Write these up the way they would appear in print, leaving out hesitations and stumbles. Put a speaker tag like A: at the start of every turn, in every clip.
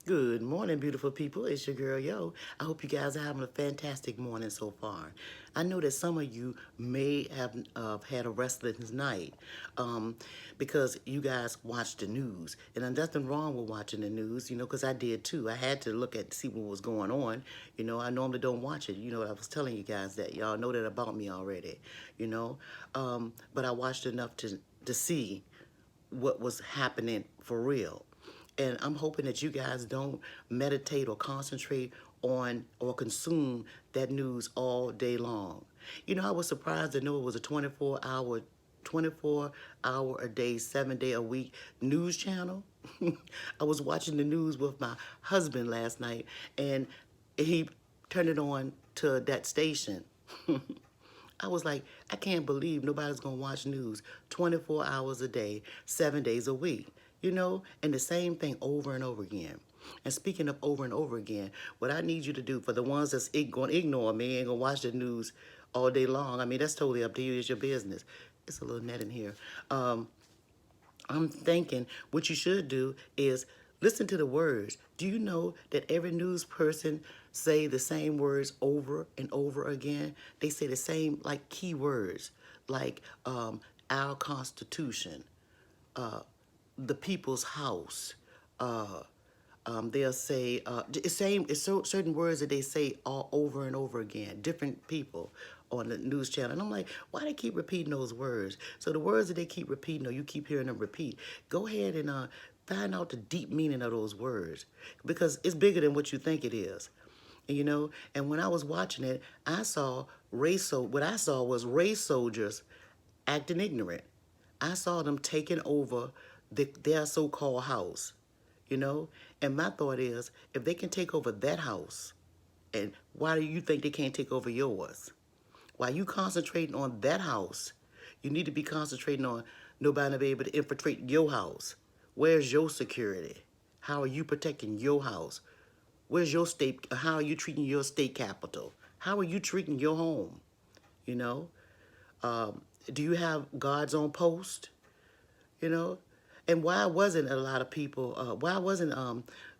A: Good morning, beautiful people. It's your girl, Yo. I hope you guys are having a fantastic morning so far. I know that some of you may have had a restless night because you guys watch the news. And there's nothing wrong with watching the news, because I did too. I had to look at see what was going on. I normally don't watch it. I was telling you guys that. Y'all know that about me already, but I watched enough to see what was happening for real. And I'm hoping that you guys don't meditate or concentrate on or consume that news all day long. I was surprised to know it was a 24 hour a day, 7 day a week news channel. I was watching the news with my husband last night, and he turned it on to that station. I was like, I can't believe nobody's gonna watch news 24 hours a day, 7 days a week, and the same thing over and over again. And speaking of over and over again, what I need you to do for the ones that's gonna ignore me and gonna watch the news all day long, I mean, that's totally up to you, it's your business. It's a little net in here. I'm thinking what you should do is listen to the words. Do you know that every news person say the same words over and over again? They say the same like keywords, like our Constitution, the people's house. They'll say certain words that they say all over and over again, different people on the news channel. And I'm like, why they keep repeating those words? So the words that they keep repeating, or you keep hearing them repeat, go ahead and find out the deep meaning of those words, because it's bigger than what you think it is. And when I was watching it, what I saw was race soldiers acting ignorant. I saw them taking over their so-called house, you know? And my thought is, if they can take over that house, and why do you think they can't take over yours? While you concentrating on that house, you need to be concentrating on nobody be able to infiltrate your house. Where's your security? How are you protecting your house? Where's your state? How are you treating your state capital? How are you treating your home? You know, do you have guards on post? You know, and why wasn't a lot of people? Why wasn't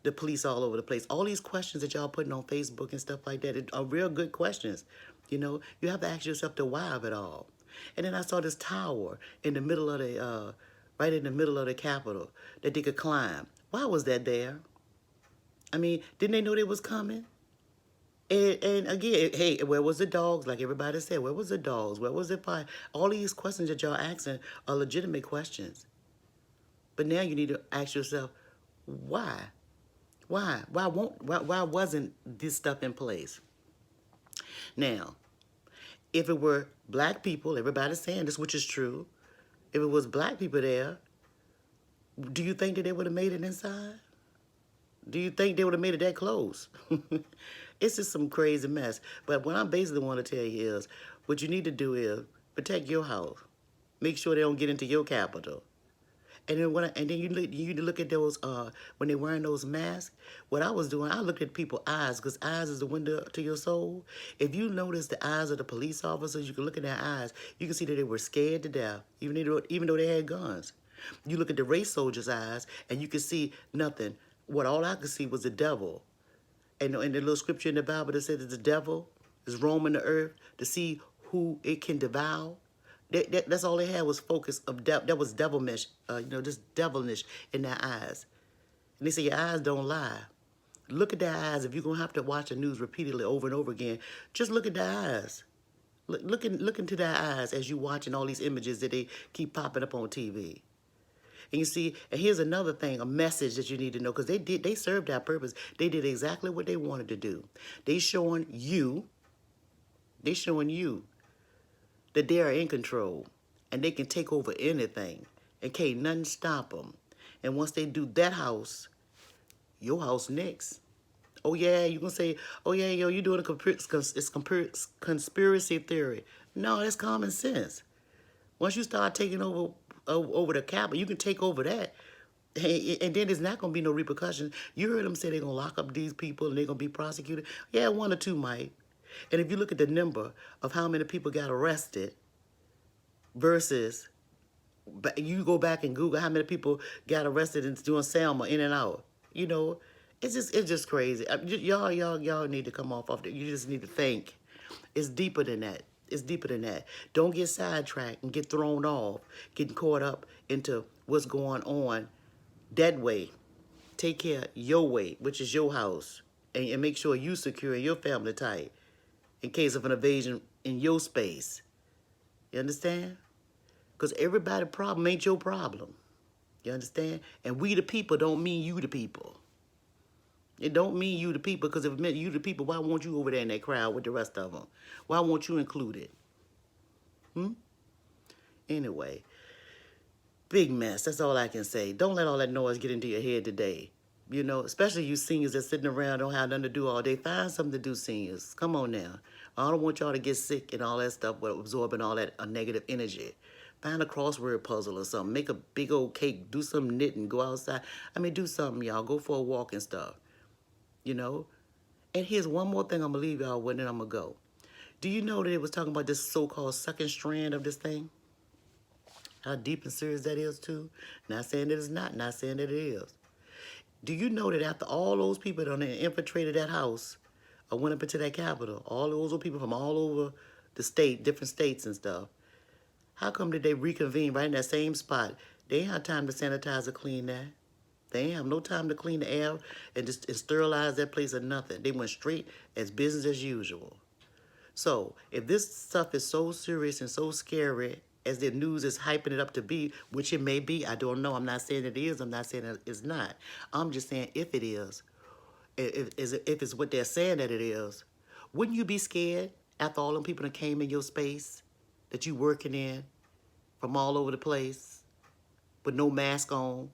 A: the police all over the place? All these questions that y'all putting on Facebook and stuff like that are real good questions. You have to ask yourself the why of it all. And then I saw this tower in the middle of right in the middle of the Capitol that they could climb. Why was that there? I mean, didn't they know they was coming? And again, hey, where was the dogs? Like everybody said, where was the dogs? Where was the fire? All these questions that y'all asking are legitimate questions. But now you need to ask yourself, why? Why? Why wasn't this stuff in place? Now, if it were black people, everybody's saying this, which is true. If it was black people there, do you think that they would have made it inside? Do you think they would have made it that close? It's just some crazy mess. But what I basically want to tell you is, what you need to do is protect your house. Make sure they don't get into your capital. And then you need to look at those when they're wearing those masks. What I was doing, I looked at people's eyes, because eyes is the window to your soul. If you notice the eyes of the police officers, you can look at their eyes. You can see that they were scared to death, even though they had guns. You look at the race soldiers' eyes, and you can see nothing. What all I could see was the devil. And in the little scripture in the Bible that says that the devil is roaming the earth to see who it can devour. That's all they had was focus of that was devilish, just devilish in their eyes. And they say your eyes don't lie. Look at their eyes. If you're gonna have to watch the news repeatedly over and over again, just look at their eyes. Look into their eyes as you watching all these images that they keep popping up on TV. And you see, and here's another thing, a message that you need to know, because they served that purpose. They did exactly what they wanted to do. They showing you that they are in control and they can take over anything and can't nothing stop them. And once they do that house, your house next. Oh yeah, you gonna say, oh yeah, yo, you doing conspiracy theory. No, that's common sense. Once you start taking over the capital, you can take over that. And then there's not going to be no repercussions. You heard them say they're going to lock up these people and they're going to be prosecuted. Yeah, one or two might. And if you look at the number of how many people got arrested versus, you go back and Google how many people got arrested and doing Selma in and out, you know, It's just crazy. Y'all need to come off the. You just need to think. It's deeper than that. It's deeper than that. Don't get sidetracked and get thrown off, getting caught up into what's going on that way. Take care of your way, which is your house, and make sure you secure your family tight in case of an invasion in your space. You understand? Because everybody's problem ain't your problem. You understand? And we the people don't mean you the people. It don't mean you the people, because if it meant you the people, why won't you over there in that crowd with the rest of them? Why won't you included? Anyway, big mess. That's all I can say. Don't let all that noise get into your head today. You know, especially you seniors that sitting around don't have nothing to do all day. Find something to do, seniors. Come on now. I don't want y'all to get sick and all that stuff with absorbing all that negative energy. Find a crossword puzzle or something. Make a big old cake. Do some knitting. Go outside. I mean, do something, y'all. Go for a walk and stuff. You know? And here's one more thing I'm going to leave y'all with, and I'm going to go. Do you know that it was talking about this so-called second strand of this thing? How deep and serious that is, too? Not saying that it's not saying that it is. Do you know that after all those people that infiltrated that house or went up into that Capitol, all those people from all over the state, different states and stuff, how come did they reconvene right in that same spot? They ain't have time to sanitize or clean that. They ain't have no time to clean the air and sterilize that place or nothing. They went straight as business as usual. So if this stuff is so serious and so scary as the news is hyping it up to be, which it may be, I don't know. I'm not saying it is. I'm not saying it's not. I'm just saying if it is, if it's what they're saying that it is, wouldn't you be scared after all them people that came in your space that you working in from all over the place with no mask on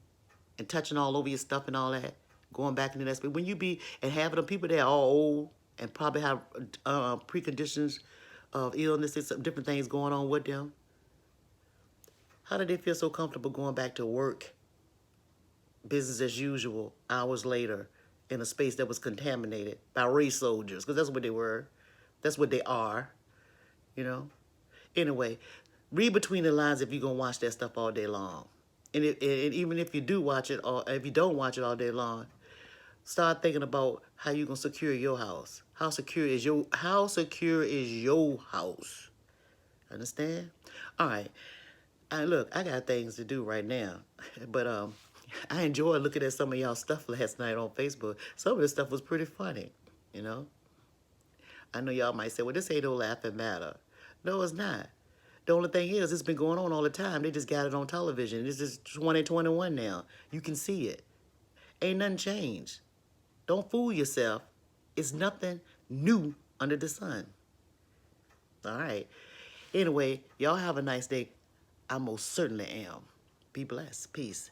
A: and touching all over your stuff and all that, going back into that space? When you be and having the people there all old and probably have preconditions of illness and some different things going on with them, how did they feel so comfortable going back to work, business as usual, hours later, in a space that was contaminated by race soldiers? Because that's what they were. That's what they are, you know? Anyway, read between the lines if you're going to watch that stuff all day long. And even if you do watch it, or if you don't watch it all day long, start thinking about how you're going to secure your house. How secure is your house? Understand? All right. Look, I got things to do right now, but I enjoyed looking at some of y'all stuff last night on Facebook. Some of the stuff was pretty funny, you know? I know y'all might say, well, this ain't no laughing matter. No, it's not. The only thing is, it's been going on all the time. They just got it on television. This is 2021 now. You can see it. Ain't nothing changed. Don't fool yourself. It's nothing new under the sun. All right. Anyway, y'all have a nice day. I most certainly am. Be blessed. Peace.